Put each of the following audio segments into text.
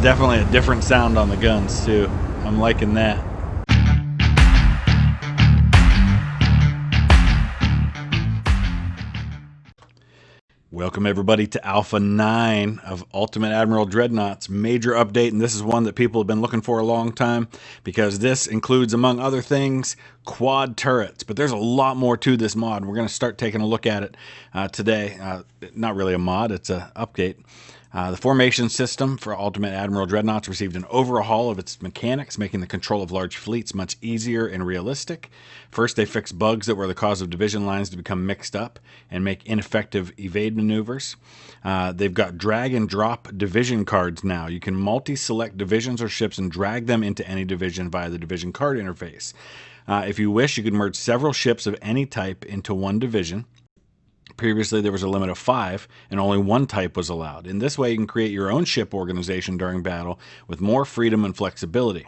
definitely a different sound on the guns too. I'm liking that. Welcome everybody to Alpha 9 of Ultimate Admiral Dreadnoughts. Major update, and this is one that people have been looking for a long time because this includes, among other things, quad turrets. But there's a lot more to this mod. We're going to start taking a look at it today. Not really a mod, it's an update. The formation system for Ultimate Admiral Dreadnoughts received an overhaul of its mechanics, making the control of large fleets much easier and realistic. First, they fixed bugs that were the cause of division lines to become mixed up and make ineffective evade maneuvers. They've got drag and drop division cards now. You can multi-select divisions or ships and drag them into any division via the division card interface. If you wish, you could merge several ships of any type into one division. Previously, there was a limit of 5, and only one type was allowed. In this way, you can create your own ship organization during battle with more freedom and flexibility.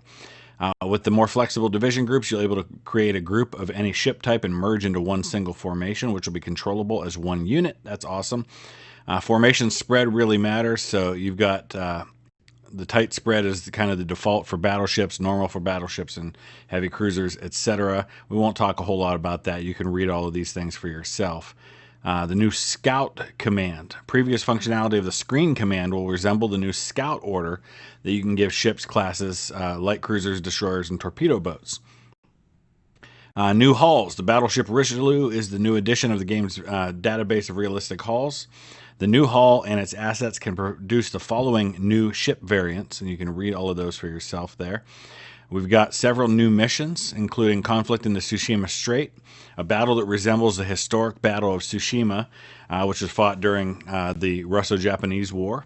With the more flexible division groups, you'll be able to create a group of any ship type and merge into one single formation, which will be controllable as one unit. That's awesome. Formation spread really matters, so you've got the tight spread is kind of the default for battleships, normal for battleships and heavy cruisers, etc. We won't talk a whole lot about that. You can read all of these things for yourself. The new Scout command. Previous functionality of the screen command will resemble the new Scout order that you can give ships classes, light cruisers, destroyers, and torpedo boats. New hulls. The battleship Richelieu is the new addition of the game's database of realistic hulls. The new hull and its assets can produce the following new ship variants, and you can read all of those for yourself there. We've got several new missions, including Conflict in the Tsushima Strait, a battle that resembles the historic Battle of Tsushima, which was fought during the Russo-Japanese War.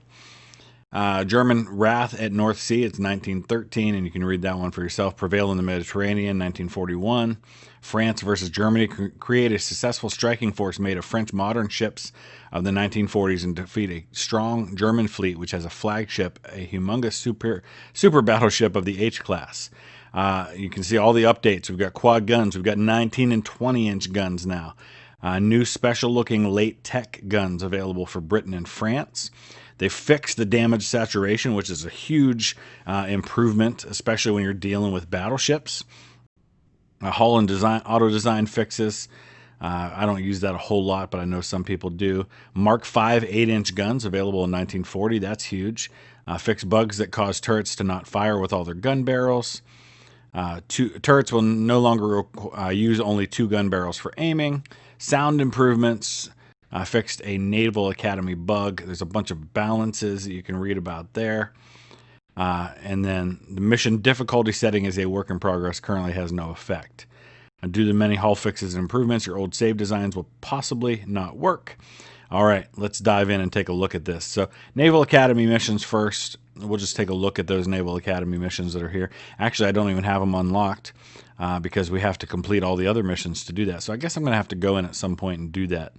German Wrath at North Sea, it's 1913, and you can read that one for yourself. Prevail in the Mediterranean, 1941. France versus Germany, create a successful striking force made of French modern ships of the 1940s and defeat a strong German fleet, which has a flagship, a humongous super battleship of the H-class. You can see all the updates. We've got quad guns. We've got 19 and 20-inch guns now. New special-looking late tech guns available for Britain and France. They fixed the damage saturation, which is a huge improvement, especially when you're dealing with battleships. Hull and design, auto design fixes. I don't use that a whole lot, but I know some people do. Mark V 8-inch guns available in 1940. That's huge. Fix bugs that cause turrets to not fire with all their gun barrels. Turrets will no longer use only 2 gun barrels for aiming. Sound improvements. Fixed a Naval Academy bug. There's a bunch of balances that you can read about there. And then the mission difficulty setting is a work in progress, currently has no effect. Due to many hull fixes and improvements, your old save designs will possibly not work. All right, let's dive in and take a look at this. So Naval Academy missions first. We'll just take a look at those Naval Academy missions that are here. Actually, I don't even have them unlocked because we have to complete all the other missions to do that. So I guess I'm going to have to go in at some point and do that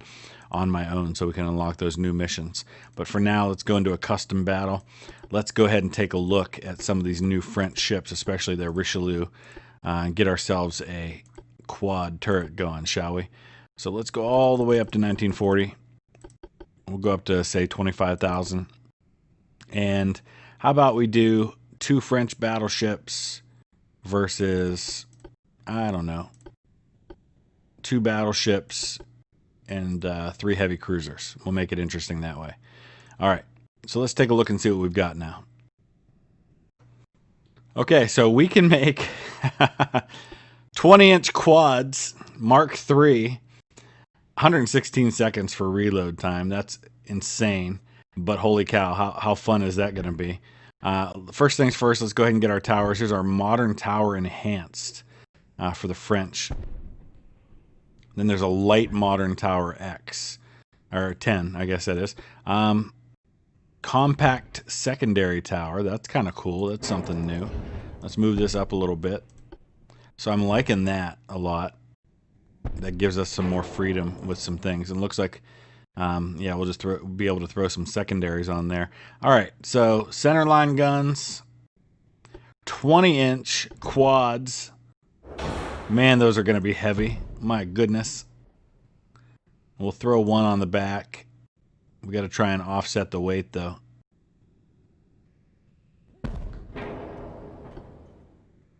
on my own so we can unlock those new missions. But for now, let's go into a custom battle. Let's go ahead and take a look at some of these new French ships, especially their Richelieu, and get ourselves a quad turret going, shall we? So let's go all the way up to 1940. We'll go up to, say, 25,000. And how about we do 2 French battleships versus, I don't know, 2 battleships and 3 heavy cruisers. We'll make it interesting that way. All right, so let's take a look and see what we've got now. Okay, so we can make 20-inch quads, Mark III, 116 seconds for reload time. That's insane, but holy cow, how fun is that going to be? First things first, let's go ahead and get our towers. Here's our modern tower enhanced for the French. Then there's a light modern tower X, or 10, I guess that is. Compact secondary tower, that's kind of cool. That's something new. Let's move this up a little bit. So I'm liking that a lot. That gives us some more freedom with some things. And looks like, yeah, we'll just be able to throw some secondaries on there. All right, so centerline guns, 20-inch quads. Man, those are going to be heavy. My goodness. We'll throw one on the back. We got to try and offset the weight, though.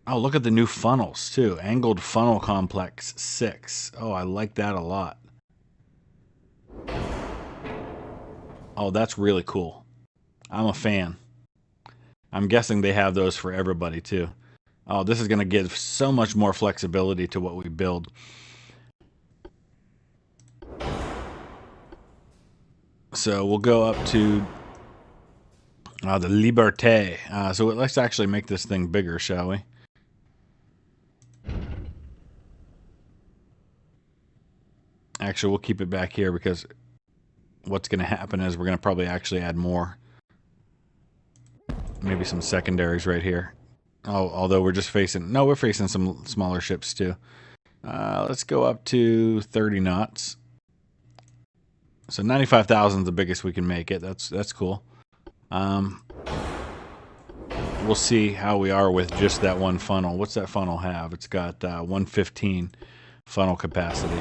Oh, look at the new funnels, too. Angled funnel complex 6. Oh, I like that a lot. Oh, that's really cool. I'm a fan. I'm guessing they have those for everybody, too. Oh, this is going to give so much more flexibility to what we build. So we'll go up to the Liberté. So let's actually make this thing bigger, shall we? Actually, we'll keep it back here because what's going to happen is we're going to probably actually add more. Maybe some secondaries right here. Oh, although we're just facing... No, we're facing some smaller ships too. Let's go up to 30 knots. So 95,000 is the biggest we can make it. That's cool. We'll see how we are with just that one funnel. What's that funnel have? It's got 115 funnel capacity.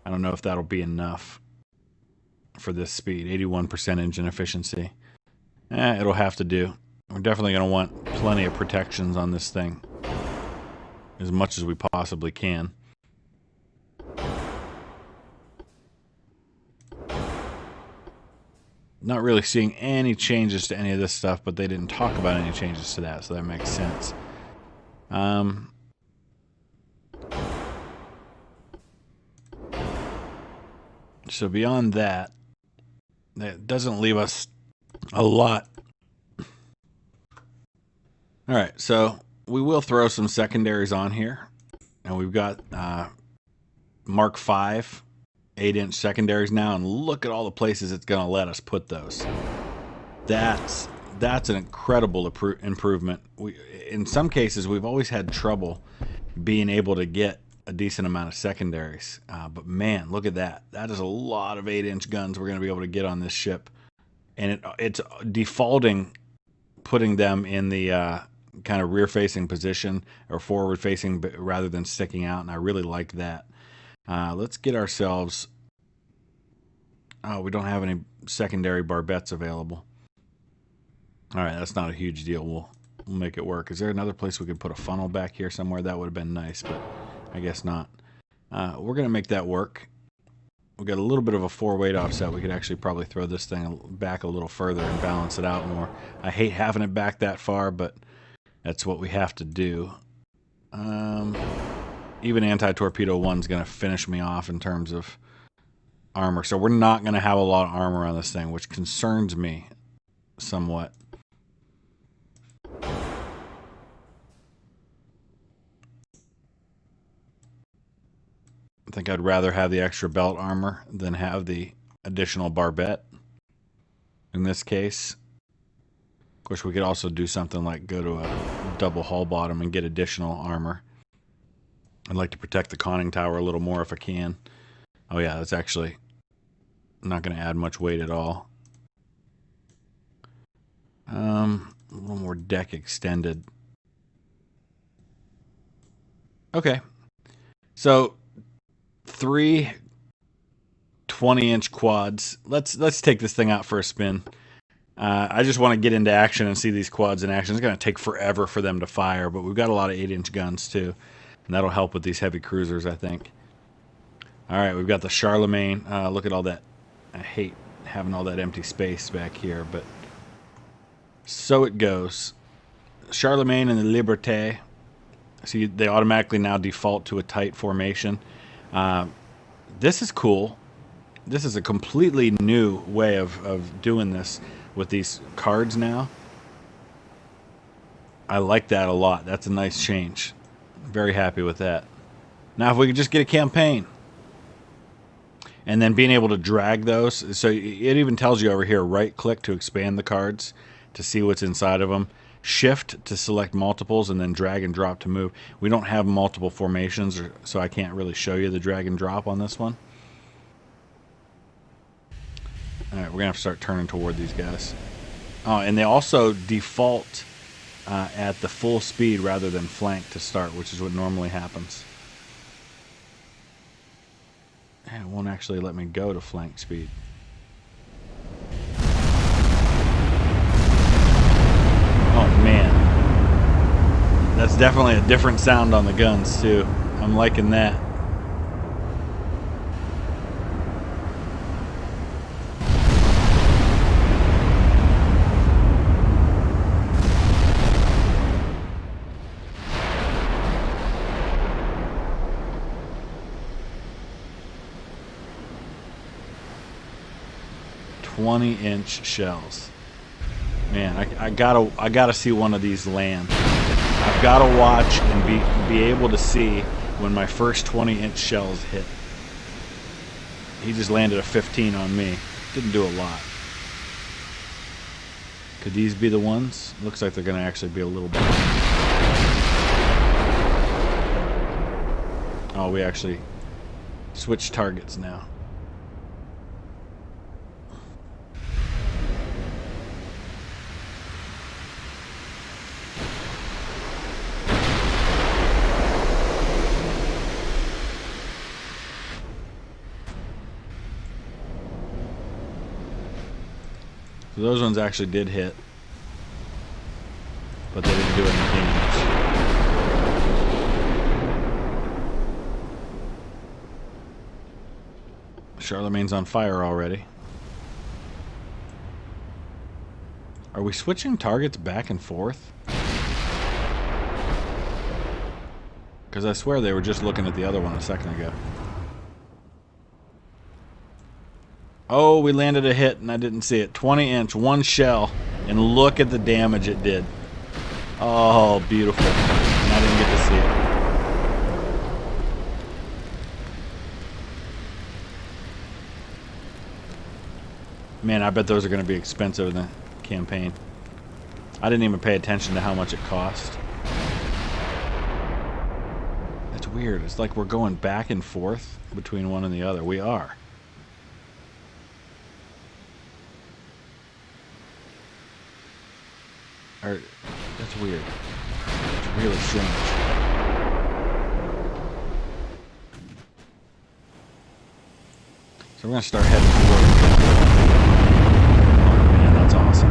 I don't know if that'll be enough for this speed. 81% engine efficiency. It'll have to do. We're definitely going to want plenty of protections on this thing. As much as we possibly can. Not really seeing any changes to any of this stuff, but they didn't talk about any changes to that, so that makes sense. So beyond that, that doesn't leave us a lot. Alright, so we will throw some secondaries on here. And we've got Mark V 8-inch secondaries now, and look at all the places it's going to let us put those. That's an incredible improvement. In some cases, we've always had trouble being able to get a decent amount of secondaries. But man, look at that. That is a lot of 8-inch guns we're going to be able to get on this ship. And it's defaulting putting them in the kind of rear-facing position or forward-facing rather than sticking out, and I really like that. Let's get ourselves... Oh, we don't have any secondary barbettes available. Alright, that's not a huge deal. We'll make it work. Is there another place we could put a funnel back here somewhere? That would have been nice, but I guess not. We're going to make that work. We've got a little bit of a 4-weight offset. We could actually probably throw this thing back a little further and balance it out more. I hate having it back that far, but that's what we have to do. Even anti-torpedo 1's going to finish me off in terms of armor. So we're not going to have a lot of armor on this thing, which concerns me somewhat. I think I'd rather have the extra belt armor than have the additional barbette in this case. Of course, we could also do something like go to a double hull bottom and get additional armor. I'd like to protect the conning tower a little more if I can. Oh yeah, that's actually not going to add much weight at all. A little more deck extended. Okay. So 3 20-inch quads. Let's take this thing out for a spin. I just want to get into action and see these quads in action. It's going to take forever for them to fire, but we've got a lot of 8-inch guns too, and that'll help with these heavy cruisers, I think. All right, we've got the Charlemagne. Look at all that. I hate having all that empty space back here, but so it goes. Charlemagne and the Liberté. See, they automatically now default to a tight formation. This is cool. This is a completely new way of doing this with these cards now. I like that a lot. That's a nice change. Very happy with that. Now if we could just get a campaign. And then being able to drag those. So it even tells you over here, right click to expand the cards to see what's inside of them. Shift to select multiples and then drag and drop to move. We don't have multiple formations, so I can't really show you the drag and drop on this one. Alright, we're going to have to start turning toward these guys. Oh, and they also default at the full speed rather than flank to start, which is what normally happens. And it won't actually let me go to flank speed. Oh man. That's definitely a different sound on the guns too. I'm liking that. .20-inch shells. Man, I gotta see one of these land. I've got to watch and be able to see when my first 20-inch shells hit. He just landed a 15 on me. Didn't do a lot. Could these be the ones? Looks like they're going to actually be a little bit. Oh, we actually switched targets now. So those ones actually did hit, but they didn't do any damage. Charlemagne's on fire already. Are we switching targets back and forth? Because I swear they were just looking at the other one a second ago. Oh, we landed a hit and I didn't see it. 20-inch, one shell, and look at the damage it did. Oh, beautiful. And I didn't get to see it. Man, I bet those are going to be expensive in the campaign. I didn't even pay attention to how much it cost. It's weird. It's like we're going back and forth between one and the other. We are. That's weird. It's really strange. So we're going to start heading forward. Oh man, that's awesome.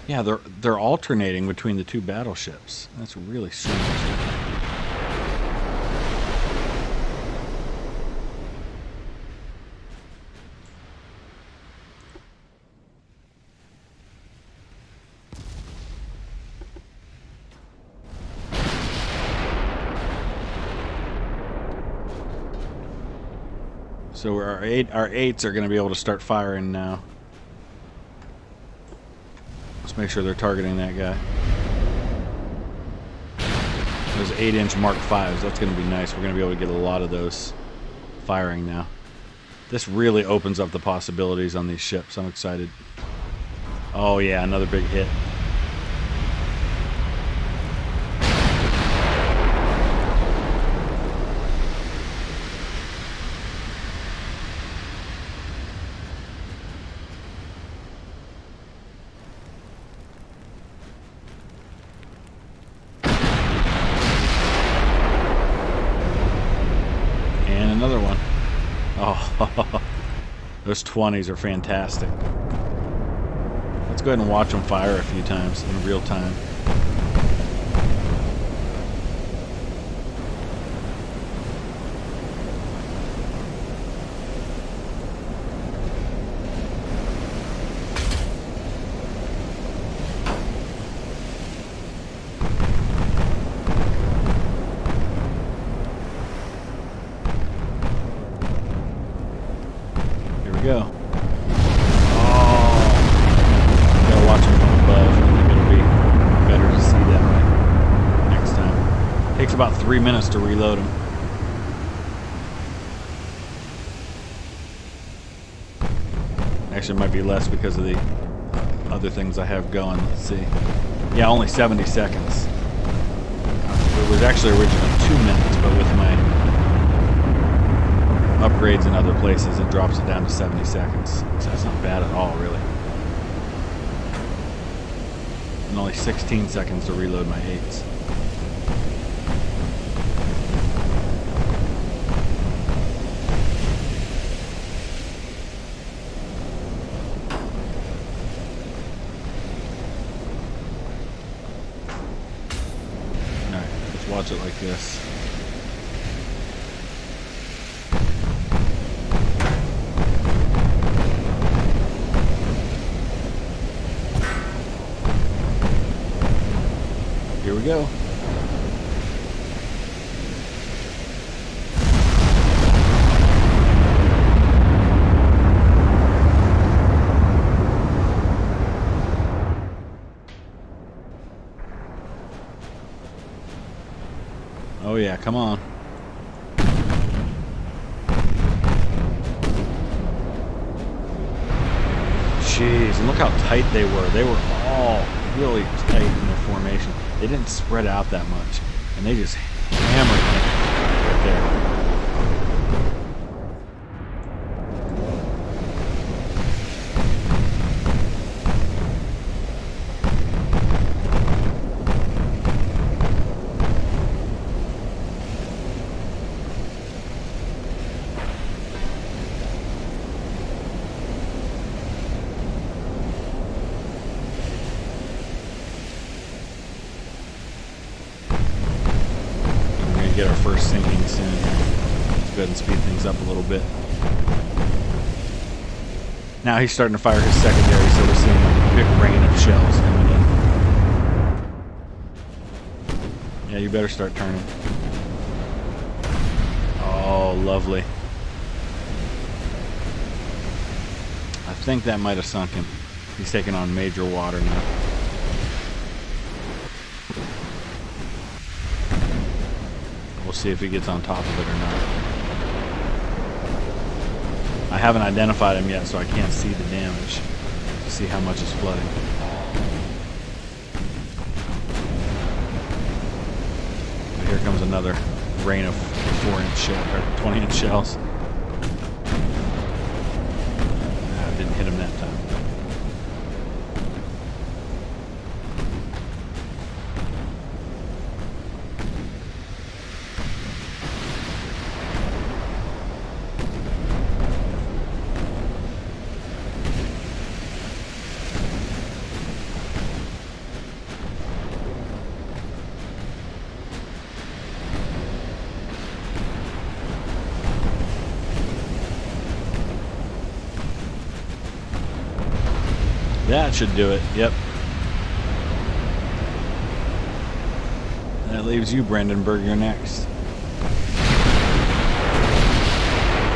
Yeah, they're alternating between the two battleships. That's really strange. So our eights are going to be able to start firing now. Let's make sure they're targeting that guy. Those 8-inch Mark 5s, that's going to be nice. We're going to be able to get a lot of those firing now. This really opens up the possibilities on these ships. I'm excited. Oh yeah, another big hit. Those 20s are fantastic. Let's go ahead and watch them fire a few times in real time. Go. Oh, gotta watch them from above. I think it'll be better to see that way next time. Takes about 3 minutes to reload them. Actually, it might be less because of the other things I have going. Let's see. Yeah, only 70 seconds. It was actually originally 2 minutes, but with my upgrades in other places, it drops it down to 70 seconds. So that's not bad at all, really. And only 16 seconds to reload my 8s. watch it like this. Here we go. Oh yeah, come on. Jeez, and look how tight they were. They were all really tight in their formation. They didn't spread out that much. And they just hammered him right there. Get our first sinking soon. Let's go ahead and speed things up a little bit. Now he's starting to fire his secondary, so we're seeing a big rain of shells coming in. Yeah, you better start turning. Oh, lovely. I think that might have sunk him. He's taking on major water now. See if he gets on top of it or not. I haven't identified him yet, so I can't see the damage to see how much is flooding. But here comes another rain of 4-inch or 20-inch shells. Didn't hit him that time. That should do it. Yep. That leaves you, Brandenburg. You're next.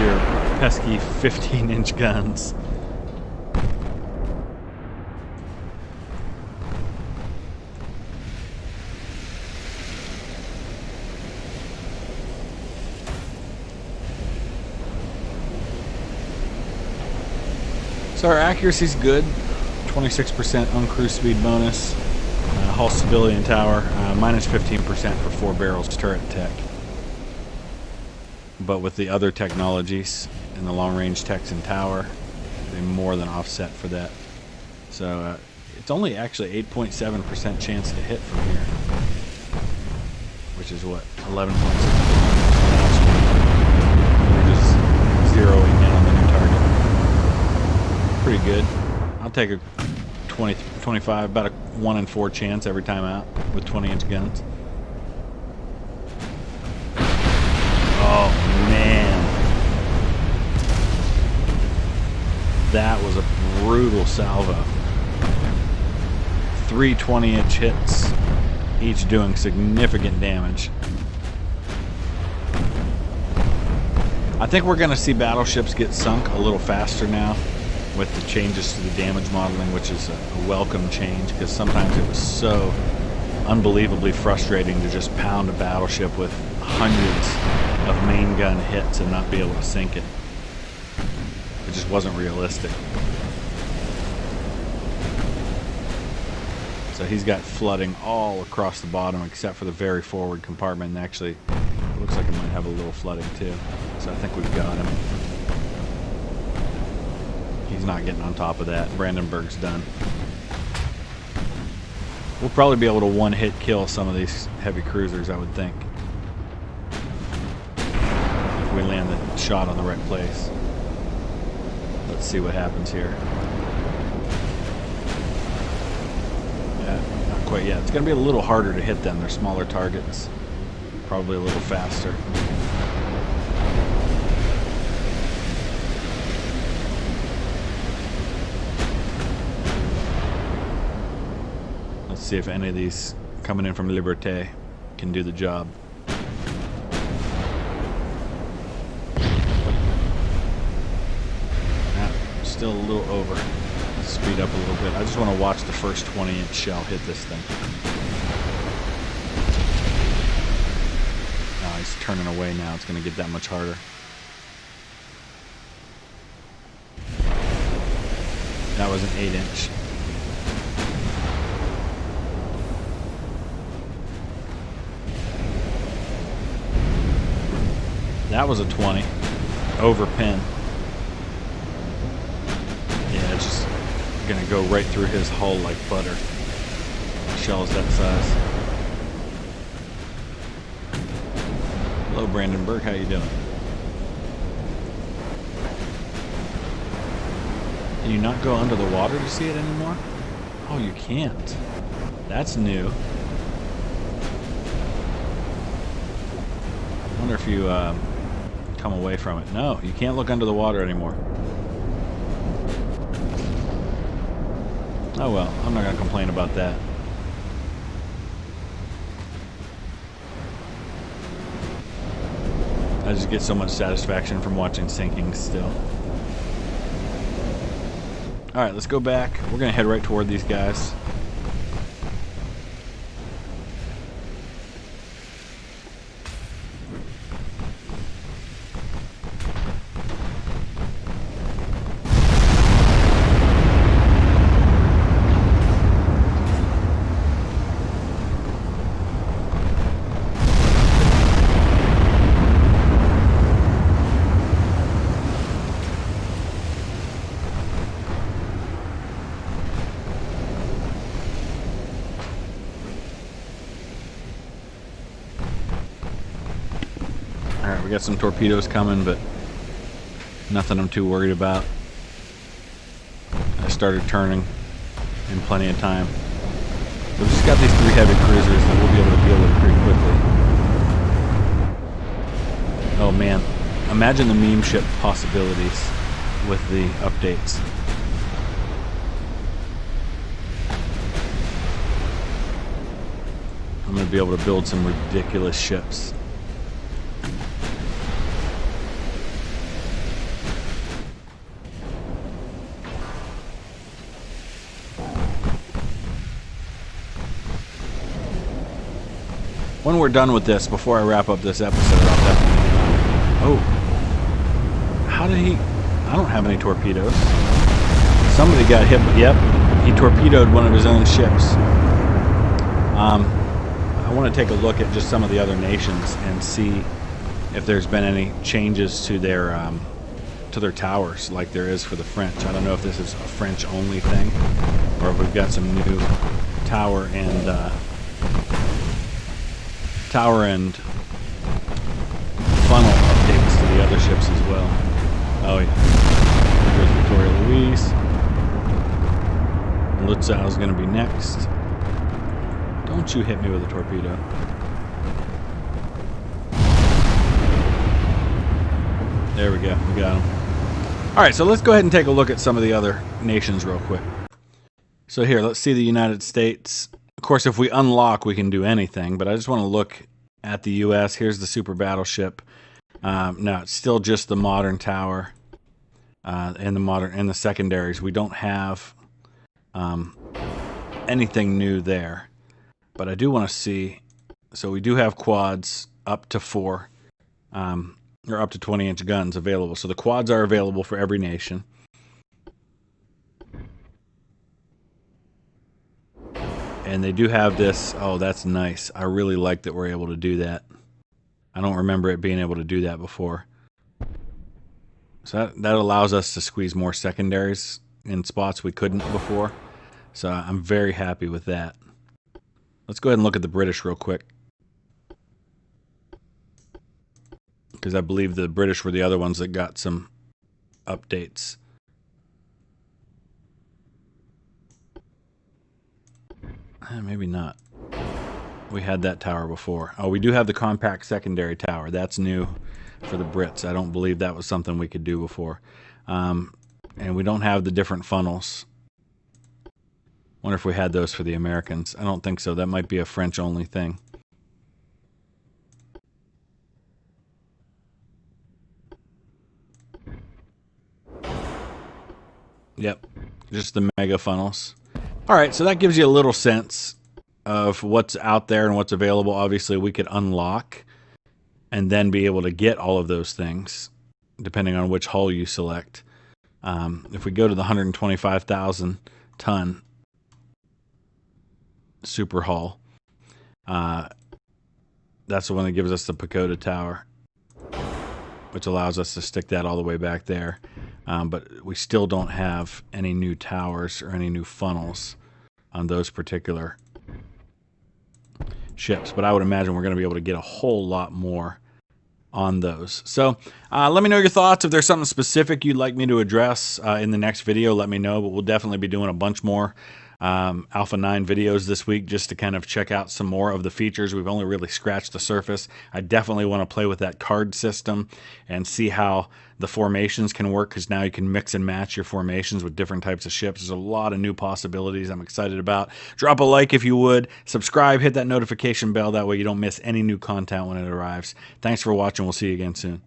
Your pesky 15-inch guns. So our accuracy's good. 26% uncruise speed bonus, hull stability and tower, minus 15% for 4 barrels turret tech. But with the other technologies and the long range techs and tower, they more than offset for that. So it's only actually 8.7% chance to hit from here, which is what, 11.6. We're just zeroing in on the new target. Pretty good. I'll take a 25, about a 1 in 4 chance every time out with 20-inch guns. Oh man, that was a brutal salvo. 3 20-inch hits, each doing significant damage. I think we're going to see battleships get sunk a little faster now with the changes to the damage modeling, which is a welcome change, because sometimes it was so unbelievably frustrating to just pound a battleship with hundreds of main gun hits and not be able to sink it. It just wasn't realistic. So he's got flooding all across the bottom except for the very forward compartment, and actually it looks like it might have a little flooding too. So I think we've got him. He's not getting on top of that. Brandenburg's done. We'll probably be able to one-hit kill some of these heavy cruisers, I would think, if we land the shot on the right place. Let's see what happens here. Yeah, not quite yet. It's going to be a little harder to hit them. They're smaller targets. Probably a little faster. Let's see if any of these coming in from Liberté can do the job. Still a little over. Let's speed up a little bit. I just want to watch the first 20-inch shell hit this thing. Oh, he's turning away now. It's going to get that much harder. That was an 8-inch. That was a 20. Over pin. Yeah, it's just gonna go right through his hull like butter. Shells that size. Hello, Brandon Burke. How you doing? Can you not go under the water to see it anymore? Oh, you can't. That's new. I wonder if you come away from it. No, you can't look under the water anymore. Oh well, I'm not going to complain about that. I just get so much satisfaction from watching sinking still. Alright, let's go back. We're going to head right toward these guys. Alright, we got some torpedoes coming, but nothing I'm too worried about. I started turning in plenty of time. We've just got these 3 heavy cruisers that we'll be able to deal with pretty quickly. Oh man, imagine the meme ship possibilities with the updates. I'm going to be able to build some ridiculous ships. When we're done with this, before I wrap up this episode, I'll definitely... Oh. How did he... I don't have any torpedoes. Somebody got hit, but yep. He torpedoed one of his own ships. I want to take a look at just some of the other nations and see if there's been any changes to their towers like there is for the French. I don't know if this is a French-only thing or if we've got some new tower and funnel updates to the other ships as well. Oh yeah. There's Victoria Louise. Lutzow is going to be next. Don't you hit me with a torpedo. There we go. We got him. Alright, so let's go ahead and take a look at some of the other nations real quick. So here, let's see the United States. Of course, if we unlock, we can do anything, but I just want to look at the U.S. Here's the super battleship. No, it's still just the modern tower and the secondaries. We don't have anything new there, but I do want to see. So we do have quads up to 4, or up to 20-inch guns available. So the quads are available for every nation. And they do have this. Oh, that's nice. I really like that we're able to do that. I don't remember it being able to do that before. So that allows us to squeeze more secondaries in spots we couldn't before. So I'm very happy with that. Let's go ahead and look at the British real quick. Because I believe the British were the other ones that got some updates. Maybe not. We had that tower before. Oh, we do have the compact secondary tower. That's new for the Brits. I don't believe that was something we could do before. And we don't have the different funnels. Wonder if we had those for the Americans. I don't think so. That might be a French-only thing. Yep, just the mega funnels. All right, so that gives you a little sense of what's out there and what's available. Obviously, we could unlock and then be able to get all of those things, depending on which hull you select. If we go to the 125,000 ton super hull, that's the one that gives us the Pagoda Tower, which allows us to stick that all the way back there. But we still don't have any new towers or any new funnels on those particular ships. But I would imagine we're going to be able to get a whole lot more on those. So let me know your thoughts. If there's something specific you'd like me to address in the next video, let me know. But we'll definitely be doing a bunch more Alpha 9 videos this week just to kind of check out some more of the features. We've only really scratched the surface. I definitely want to play with that card system and see how the formations can work, because now you can mix and match your formations with different types of ships. There's a lot of new possibilities I'm excited about. Drop a like if you would. Subscribe, hit that notification bell. That way you don't miss any new content when it arrives. Thanks for watching. We'll see you again soon.